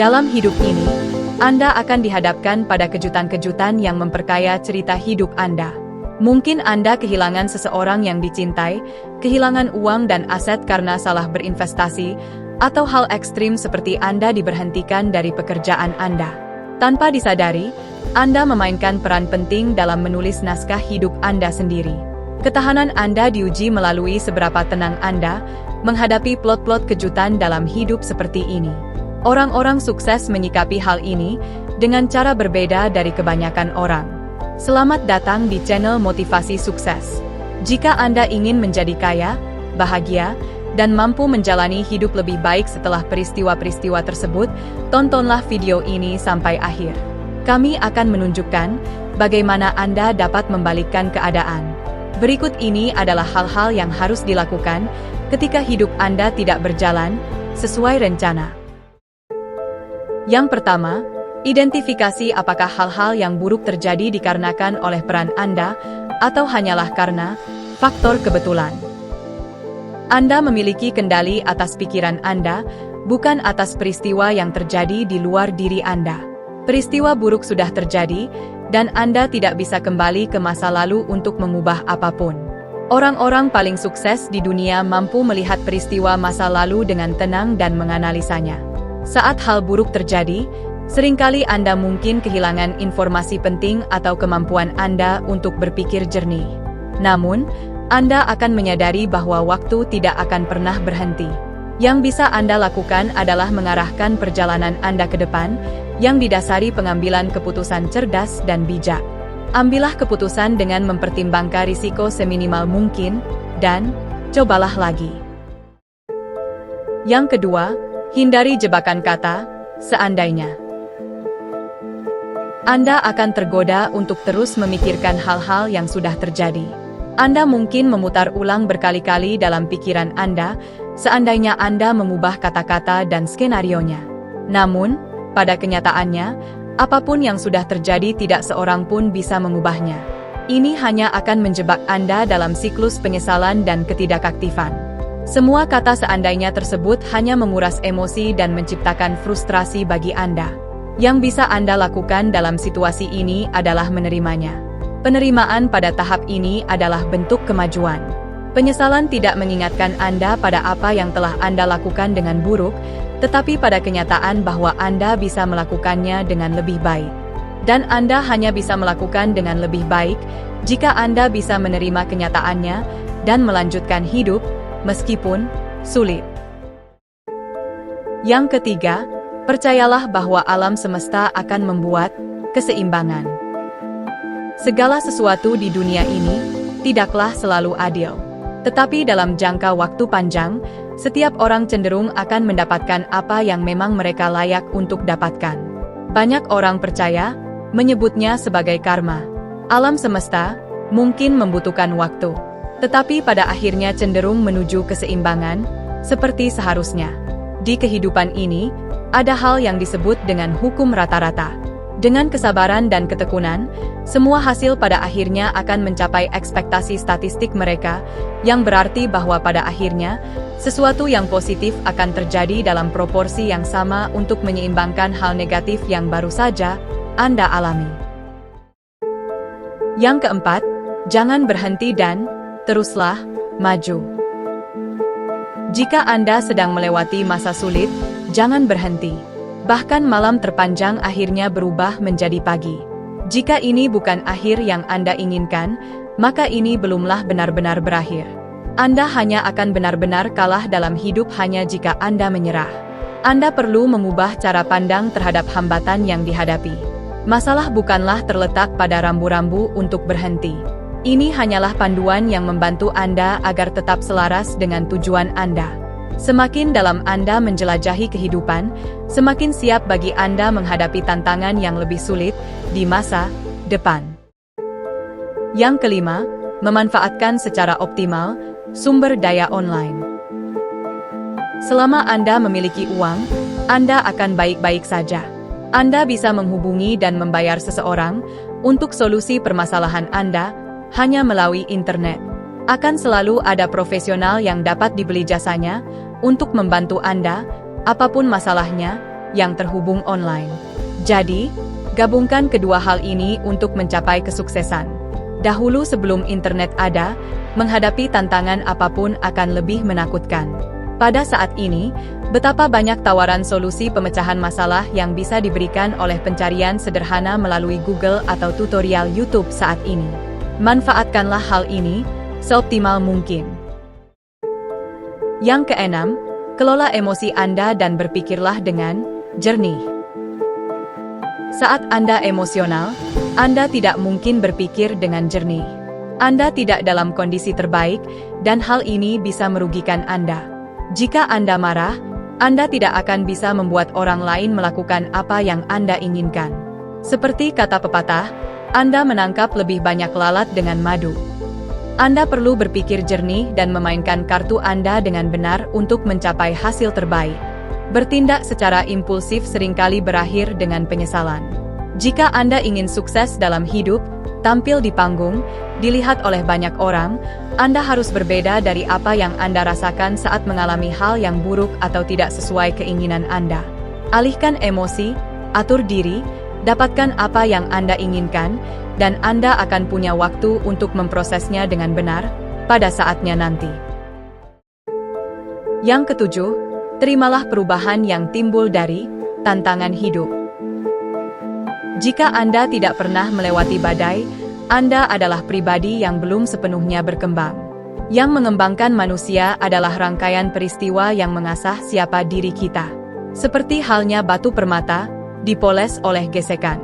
Dalam hidup ini, Anda akan dihadapkan pada kejutan-kejutan yang memperkaya cerita hidup Anda. Mungkin Anda kehilangan seseorang yang dicintai, kehilangan uang dan aset karena salah berinvestasi, atau hal ekstrim seperti Anda diberhentikan dari pekerjaan Anda. Tanpa disadari, Anda memainkan peran penting dalam menulis naskah hidup Anda sendiri. Ketahanan Anda diuji melalui seberapa tenang Anda menghadapi plot-plot kejutan dalam hidup seperti ini. Orang-orang sukses menyikapi hal ini dengan cara berbeda dari kebanyakan orang. Selamat datang di channel Motivasi Sukses. Jika Anda ingin menjadi kaya, bahagia, dan mampu menjalani hidup lebih baik setelah peristiwa-peristiwa tersebut, tontonlah video ini sampai akhir. Kami akan menunjukkan bagaimana Anda dapat membalikkan keadaan. Berikut ini adalah hal-hal yang harus dilakukan ketika hidup Anda tidak berjalan sesuai rencana. Yang pertama, identifikasi apakah hal-hal yang buruk terjadi dikarenakan oleh peran Anda atau hanyalah karena faktor kebetulan. Anda memiliki kendali atas pikiran Anda, bukan atas peristiwa yang terjadi di luar diri Anda. Peristiwa buruk sudah terjadi, dan Anda tidak bisa kembali ke masa lalu untuk mengubah apapun. Orang-orang paling sukses di dunia mampu melihat peristiwa masa lalu dengan tenang dan menganalisanya. Saat hal buruk terjadi, seringkali Anda mungkin kehilangan informasi penting atau kemampuan Anda untuk berpikir jernih. Namun, Anda akan menyadari bahwa waktu tidak akan pernah berhenti. Yang bisa Anda lakukan adalah mengarahkan perjalanan Anda ke depan, yang didasari pengambilan keputusan cerdas dan bijak. Ambillah keputusan dengan mempertimbangkan risiko seminimal mungkin, dan cobalah lagi. Yang kedua, hindari jebakan kata, seandainya. Anda akan tergoda untuk terus memikirkan hal-hal yang sudah terjadi. Anda mungkin memutar ulang berkali-kali dalam pikiran Anda, seandainya Anda mengubah kata-kata dan skenarionya. Namun, pada kenyataannya, apapun yang sudah terjadi tidak seorang pun bisa mengubahnya. Ini hanya akan menjebak Anda dalam siklus penyesalan dan ketidakaktifan. Semua kata seandainya tersebut hanya menguras emosi dan menciptakan frustrasi bagi Anda. Yang bisa Anda lakukan dalam situasi ini adalah menerimanya. Penerimaan pada tahap ini adalah bentuk kemajuan. Penyesalan tidak mengingatkan Anda pada apa yang telah Anda lakukan dengan buruk, tetapi pada kenyataan bahwa Anda bisa melakukannya dengan lebih baik. Dan Anda hanya bisa melakukan dengan lebih baik jika Anda bisa menerima kenyataannya dan melanjutkan hidup, meskipun sulit. Yang ketiga, percayalah bahwa alam semesta akan membuat keseimbangan. Segala sesuatu di dunia ini tidaklah selalu adil. Tetapi dalam jangka waktu panjang, setiap orang cenderung akan mendapatkan apa yang memang mereka layak untuk dapatkan. Banyak orang percaya, menyebutnya sebagai karma. Alam semesta mungkin membutuhkan waktu, tetapi pada akhirnya cenderung menuju keseimbangan, seperti seharusnya. Di kehidupan ini, ada hal yang disebut dengan hukum rata-rata. Dengan kesabaran dan ketekunan, semua hasil pada akhirnya akan mencapai ekspektasi statistik mereka, yang berarti bahwa pada akhirnya, sesuatu yang positif akan terjadi dalam proporsi yang sama untuk menyeimbangkan hal negatif yang baru saja Anda alami. Yang keempat, jangan berhenti dan teruslah maju. Jika Anda sedang melewati masa sulit, jangan berhenti. Bahkan malam terpanjang akhirnya berubah menjadi pagi. Jika ini bukan akhir yang Anda inginkan, maka ini belumlah benar-benar berakhir. Anda hanya akan benar-benar kalah dalam hidup hanya jika Anda menyerah. Anda perlu mengubah cara pandang terhadap hambatan yang dihadapi. Masalah bukanlah terletak pada rambu-rambu untuk berhenti. Ini hanyalah panduan yang membantu Anda agar tetap selaras dengan tujuan Anda. Semakin dalam Anda menjelajahi kehidupan, semakin siap bagi Anda menghadapi tantangan yang lebih sulit di masa depan. Yang kelima, memanfaatkan secara optimal sumber daya online. Selama Anda memiliki uang, Anda akan baik-baik saja. Anda bisa menghubungi dan membayar seseorang untuk solusi permasalahan Anda hanya melalui internet. Akan selalu ada profesional yang dapat dibeli jasanya untuk membantu Anda, apapun masalahnya, yang terhubung online. Jadi, gabungkan kedua hal ini untuk mencapai kesuksesan. Dahulu sebelum internet ada, menghadapi tantangan apapun akan lebih menakutkan. Pada saat ini, betapa banyak tawaran solusi pemecahan masalah yang bisa diberikan oleh pencarian sederhana melalui Google atau tutorial YouTube saat ini. Manfaatkanlah hal ini seoptimal mungkin. Yang keenam, kelola emosi Anda dan berpikirlah dengan jernih. Saat Anda emosional, Anda tidak mungkin berpikir dengan jernih. Anda tidak dalam kondisi terbaik, dan hal ini bisa merugikan Anda. Jika Anda marah, Anda tidak akan bisa membuat orang lain melakukan apa yang Anda inginkan. Seperti kata pepatah, Anda menangkap lebih banyak lalat dengan madu. Anda perlu berpikir jernih dan memainkan kartu Anda dengan benar untuk mencapai hasil terbaik. Bertindak secara impulsif seringkali berakhir dengan penyesalan. Jika Anda ingin sukses dalam hidup, tampil di panggung, dilihat oleh banyak orang, Anda harus berbeda dari apa yang Anda rasakan saat mengalami hal yang buruk atau tidak sesuai keinginan Anda. Alihkan emosi, atur diri, dapatkan apa yang Anda inginkan, dan Anda akan punya waktu untuk memprosesnya dengan benar pada saatnya nanti. Yang ketujuh, terimalah perubahan yang timbul dari tantangan hidup. Jika Anda tidak pernah melewati badai, Anda adalah pribadi yang belum sepenuhnya berkembang. Yang mengembangkan manusia adalah rangkaian peristiwa yang mengasah siapa diri kita. Seperti halnya batu permata, dipoles oleh gesekan.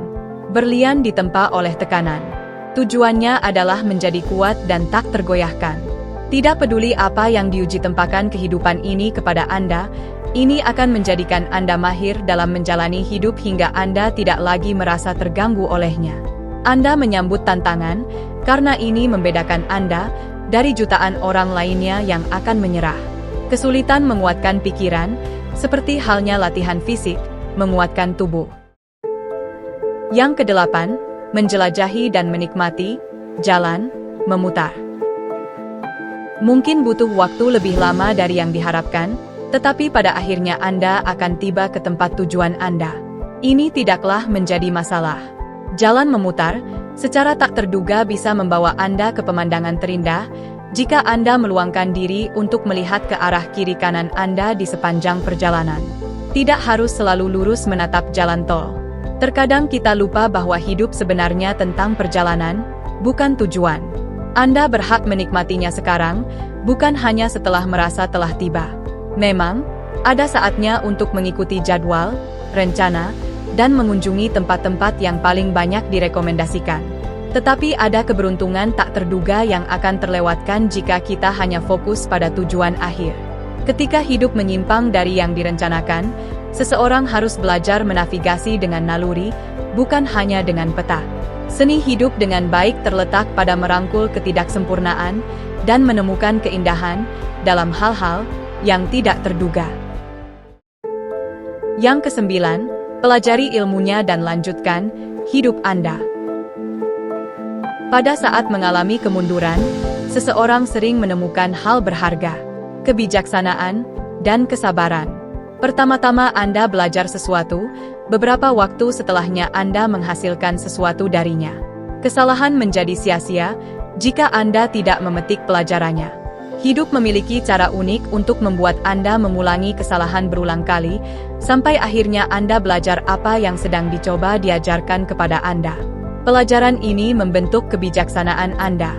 Berlian ditempa oleh tekanan. Tujuannya adalah menjadi kuat dan tak tergoyahkan. Tidak peduli apa yang diuji tempakan kehidupan ini kepada Anda, ini akan menjadikan Anda mahir dalam menjalani hidup hingga Anda tidak lagi merasa terganggu olehnya. Anda menyambut tantangan, karena ini membedakan Anda dari jutaan orang lainnya yang akan menyerah. Kesulitan menguatkan pikiran, seperti halnya latihan fisik, menguatkan tubuh. Yang kedelapan, menjelajahi dan menikmati jalan memutar. Mungkin butuh waktu lebih lama dari yang diharapkan, tetapi pada akhirnya Anda akan tiba ke tempat tujuan Anda. Ini tidaklah menjadi masalah. Jalan memutar, secara tak terduga bisa membawa Anda ke pemandangan terindah, jika Anda meluangkan diri untuk melihat ke arah kiri kanan Anda di sepanjang perjalanan. Tidak harus selalu lurus menatap jalan tol. Terkadang kita lupa bahwa hidup sebenarnya tentang perjalanan, bukan tujuan. Anda berhak menikmatinya sekarang, bukan hanya setelah merasa telah tiba. Memang, ada saatnya untuk mengikuti jadwal, rencana, dan mengunjungi tempat-tempat yang paling banyak direkomendasikan. Tetapi ada keberuntungan tak terduga yang akan terlewatkan jika kita hanya fokus pada tujuan akhir. Ketika hidup menyimpang dari yang direncanakan, seseorang harus belajar menavigasi dengan naluri, bukan hanya dengan peta. Seni hidup dengan baik terletak pada merangkul ketidaksempurnaan dan menemukan keindahan dalam hal-hal yang tidak terduga. Yang kesembilan, pelajari ilmunya dan lanjutkan hidup Anda. Pada saat mengalami kemunduran, seseorang sering menemukan hal berharga, kebijaksanaan, dan kesabaran. Pertama-tama Anda belajar sesuatu, beberapa waktu setelahnya Anda menghasilkan sesuatu darinya. Kesalahan menjadi sia-sia jika Anda tidak memetik pelajarannya. Hidup memiliki cara unik untuk membuat Anda mengulangi kesalahan berulang kali, sampai akhirnya Anda belajar apa yang sedang dicoba diajarkan kepada Anda. Pelajaran ini membentuk kebijaksanaan Anda.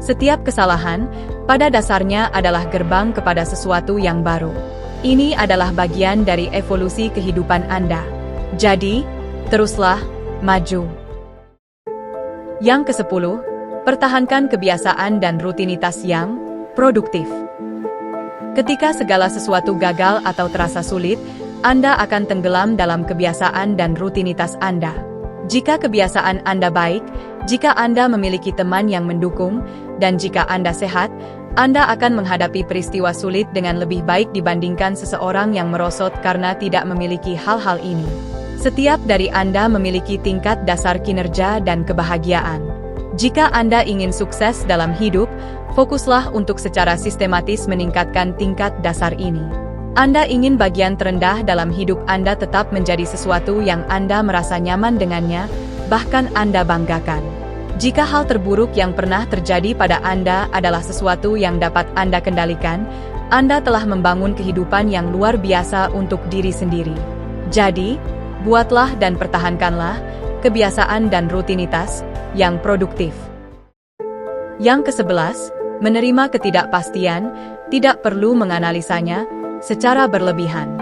Setiap kesalahan, pada dasarnya adalah gerbang kepada sesuatu yang baru. Ini adalah bagian dari evolusi kehidupan Anda. Jadi, teruslah maju. Yang ke-10, pertahankan kebiasaan dan rutinitas yang produktif. Ketika segala sesuatu gagal atau terasa sulit, Anda akan tenggelam dalam kebiasaan dan rutinitas Anda. Jika kebiasaan Anda baik, jika Anda memiliki teman yang mendukung, dan jika Anda sehat, Anda akan menghadapi peristiwa sulit dengan lebih baik dibandingkan seseorang yang merosot karena tidak memiliki hal-hal ini. Setiap dari Anda memiliki tingkat dasar kinerja dan kebahagiaan. Jika Anda ingin sukses dalam hidup, fokuslah untuk secara sistematis meningkatkan tingkat dasar ini. Anda ingin bagian terendah dalam hidup Anda tetap menjadi sesuatu yang Anda merasa nyaman dengannya, bahkan Anda banggakan. Jika hal terburuk yang pernah terjadi pada Anda adalah sesuatu yang dapat Anda kendalikan, Anda telah membangun kehidupan yang luar biasa untuk diri sendiri. Jadi, buatlah dan pertahankanlah kebiasaan dan rutinitas yang produktif. Yang ke-11, menerima ketidakpastian, tidak perlu menganalisanya secara berlebihan.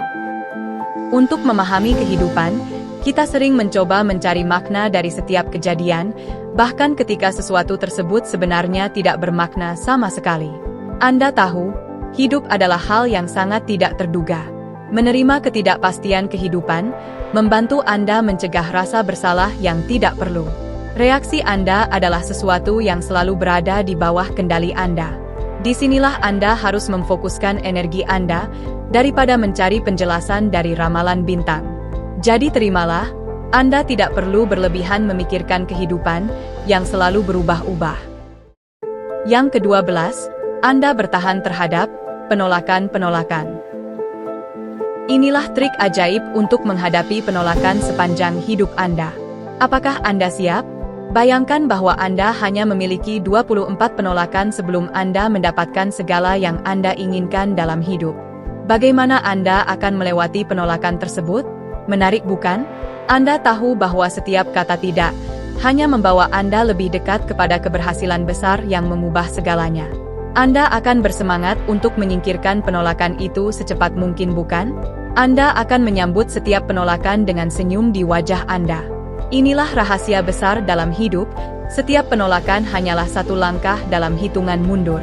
Untuk memahami kehidupan, kita sering mencoba mencari makna dari setiap kejadian, bahkan ketika sesuatu tersebut sebenarnya tidak bermakna sama sekali. Anda tahu, hidup adalah hal yang sangat tidak terduga. Menerima ketidakpastian kehidupan membantu Anda mencegah rasa bersalah yang tidak perlu. Reaksi Anda adalah sesuatu yang selalu berada di bawah kendali Anda. Disinilah Anda harus memfokuskan energi Anda daripada mencari penjelasan dari ramalan bintang. Jadi terimalah, Anda tidak perlu berlebihan memikirkan kehidupan yang selalu berubah-ubah. Yang ke-12, Anda bertahan terhadap penolakan-penolakan. Inilah trik ajaib untuk menghadapi penolakan sepanjang hidup Anda. Apakah Anda siap? Bayangkan bahwa Anda hanya memiliki 24 penolakan sebelum Anda mendapatkan segala yang Anda inginkan dalam hidup. Bagaimana Anda akan melewati penolakan tersebut? Menarik bukan? Anda tahu bahwa setiap kata tidak hanya membawa Anda lebih dekat kepada keberhasilan besar yang mengubah segalanya. Anda akan bersemangat untuk menyingkirkan penolakan itu secepat mungkin, bukan? Anda akan menyambut setiap penolakan dengan senyum di wajah Anda. Inilah rahasia besar dalam hidup, setiap penolakan hanyalah satu langkah dalam hitungan mundur.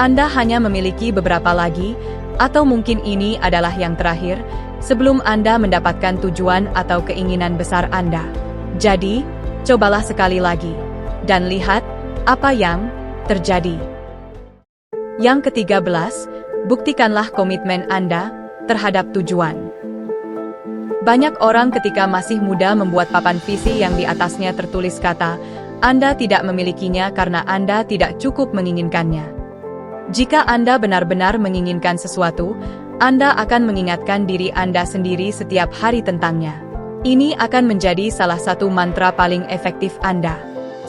Anda hanya memiliki beberapa lagi, atau mungkin ini adalah yang terakhir, sebelum Anda mendapatkan tujuan atau keinginan besar Anda. Jadi, cobalah sekali lagi, dan lihat apa yang terjadi. Yang ke-13, buktikanlah komitmen Anda terhadap tujuan. Banyak orang ketika masih muda membuat papan visi yang di atasnya tertulis kata, Anda tidak memilikinya karena Anda tidak cukup menginginkannya. Jika Anda benar-benar menginginkan sesuatu, Anda akan mengingatkan diri Anda sendiri setiap hari tentangnya. Ini akan menjadi salah satu mantra paling efektif Anda.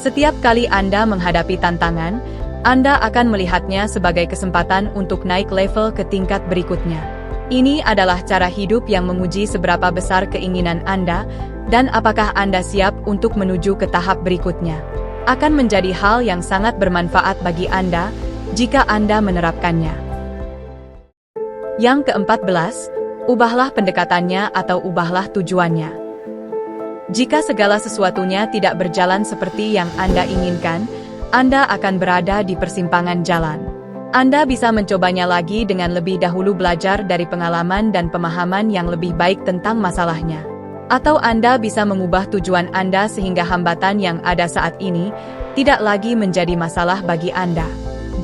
Setiap kali Anda menghadapi tantangan, Anda akan melihatnya sebagai kesempatan untuk naik level ke tingkat berikutnya. Ini adalah cara hidup yang menguji seberapa besar keinginan Anda, dan apakah Anda siap untuk menuju ke tahap berikutnya. Akan menjadi hal yang sangat bermanfaat bagi Anda, jika Anda menerapkannya. Yang ke-14, ubahlah pendekatannya atau ubahlah tujuannya. Jika segala sesuatunya tidak berjalan seperti yang Anda inginkan, Anda akan berada di persimpangan jalan. Anda bisa mencobanya lagi dengan lebih dahulu belajar dari pengalaman dan pemahaman yang lebih baik tentang masalahnya. Atau Anda bisa mengubah tujuan Anda sehingga hambatan yang ada saat ini tidak lagi menjadi masalah bagi Anda.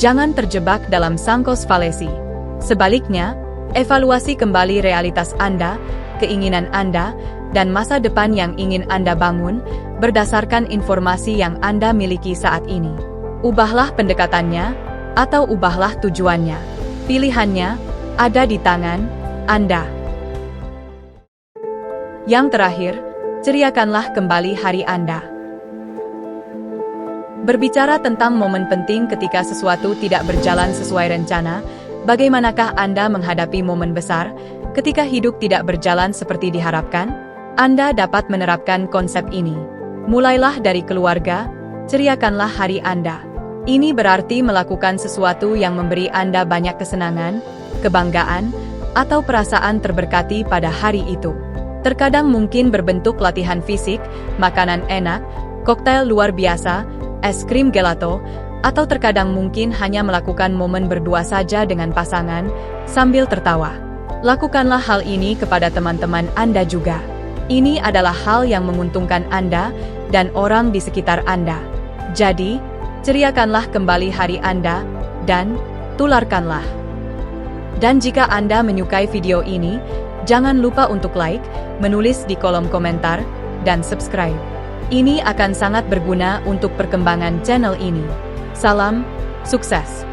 Jangan terjebak dalam sangkos falesi. Sebaliknya, evaluasi kembali realitas Anda, keinginan Anda, dan masa depan yang ingin Anda bangun, berdasarkan informasi yang Anda miliki saat ini. Ubahlah pendekatannya, atau ubahlah tujuannya. Pilihannya ada di tangan Anda. Yang terakhir, ceriakanlah kembali hari Anda. Berbicara tentang momen penting ketika sesuatu tidak berjalan sesuai rencana, bagaimanakah Anda menghadapi momen besar ketika hidup tidak berjalan seperti diharapkan? Anda dapat menerapkan konsep ini. Mulailah dari keluarga, ceriakanlah hari Anda. Ini berarti melakukan sesuatu yang memberi Anda banyak kesenangan, kebanggaan, atau perasaan terberkati pada hari itu. Terkadang mungkin berbentuk latihan fisik, makanan enak, koktail luar biasa, es krim gelato, atau terkadang mungkin hanya melakukan momen berdua saja dengan pasangan, sambil tertawa. Lakukanlah hal ini kepada teman-teman Anda juga. Ini adalah hal yang menguntungkan Anda dan orang di sekitar Anda. Jadi, ceriakanlah kembali hari Anda, dan tularkanlah. Dan jika Anda menyukai video ini, jangan lupa untuk like, menulis di kolom komentar, dan subscribe. Ini akan sangat berguna untuk perkembangan channel ini. Salam sukses!